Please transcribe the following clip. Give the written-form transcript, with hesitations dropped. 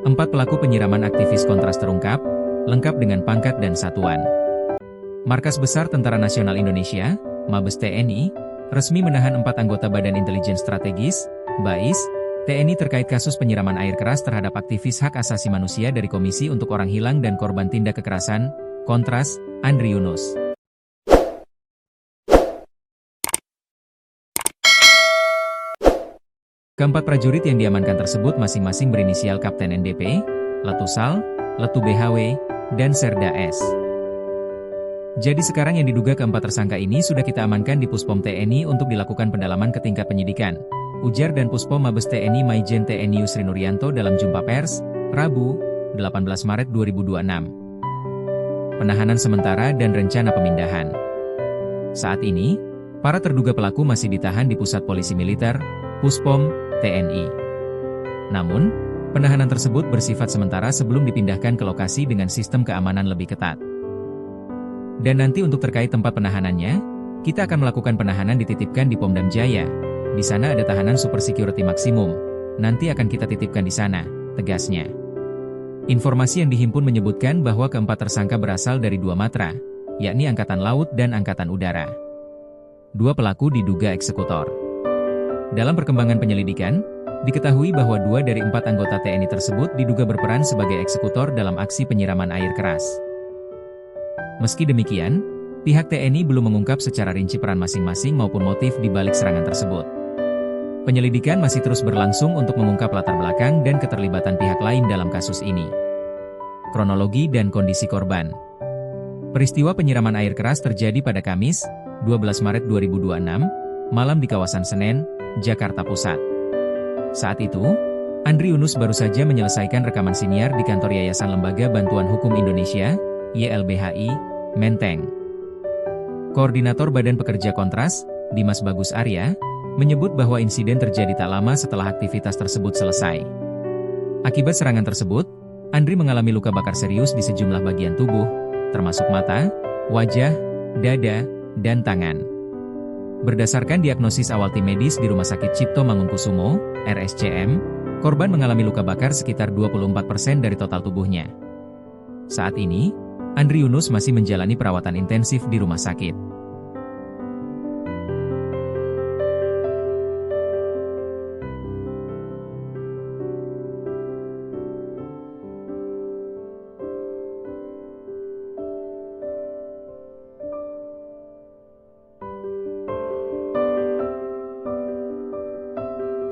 4 pelaku penyiraman aktivis Kontras terungkap, lengkap dengan pangkat dan satuan. Markas Besar Tentara Nasional Indonesia, Mabes TNI, resmi menahan 4 anggota Badan Intelijen Strategis, BAIS, TNI terkait kasus penyiraman air keras terhadap aktivis hak asasi manusia dari Komisi untuk Orang Hilang dan Korban Tindak Kekerasan, Kontras, Andri Yunus. Keempat prajurit yang diamankan tersebut masing-masing berinisial Kapten NDP, Letusal, Letu BHW, dan Serda S. Jadi sekarang yang diduga keempat tersangka ini sudah kita amankan di Puspom TNI untuk dilakukan pendalaman ke tingkat penyidikan, ujar dan Puspom Mabes TNI Maijen TNI Yusri Nuryanto dalam jumpa pers, Rabu, 18 Maret 2026. Penahanan sementara dan rencana pemindahan. Saat ini, para terduga pelaku masih ditahan di Pusat Polisi Militer, Puspom, TNI. Namun, penahanan tersebut bersifat sementara sebelum dipindahkan ke lokasi dengan sistem keamanan lebih ketat. Dan nanti untuk terkait tempat penahanannya, kita akan melakukan penahanan dititipkan di Pom Dam Jaya. Di sana ada tahanan super security maksimum. Nanti akan kita titipkan di sana, tegasnya. Informasi yang dihimpun menyebutkan bahwa keempat tersangka berasal dari 2 matra, yakni Angkatan Laut dan Angkatan Udara. 2 pelaku diduga eksekutor. Dalam perkembangan penyelidikan, diketahui bahwa 2 dari 4 anggota TNI tersebut diduga berperan sebagai eksekutor dalam aksi penyiraman air keras. Meski demikian, pihak TNI belum mengungkap secara rinci peran masing-masing maupun motif di balik serangan tersebut. Penyelidikan masih terus berlangsung untuk mengungkap latar belakang dan keterlibatan pihak lain dalam kasus ini. Kronologi dan kondisi korban. Peristiwa penyiraman air keras terjadi pada Kamis, 12 Maret 2026, malam di kawasan Senen, Jakarta Pusat. Saat itu, Andri Yunus baru saja menyelesaikan rekaman siniar di kantor Yayasan Lembaga Bantuan Hukum Indonesia, YLBHI, Menteng. Koordinator Badan Pekerja Kontras, Dimas Bagus Arya, menyebut bahwa insiden terjadi tak lama setelah aktivitas tersebut selesai. Akibat serangan tersebut, Andri mengalami luka bakar serius di sejumlah bagian tubuh, termasuk mata, wajah, dada, dan tangan. Berdasarkan diagnosis awal tim medis di Rumah Sakit Cipto Mangunkusumo, RSCM, korban mengalami luka bakar sekitar 24% dari total tubuhnya. Saat ini, Andri Yunus masih menjalani perawatan intensif di rumah sakit.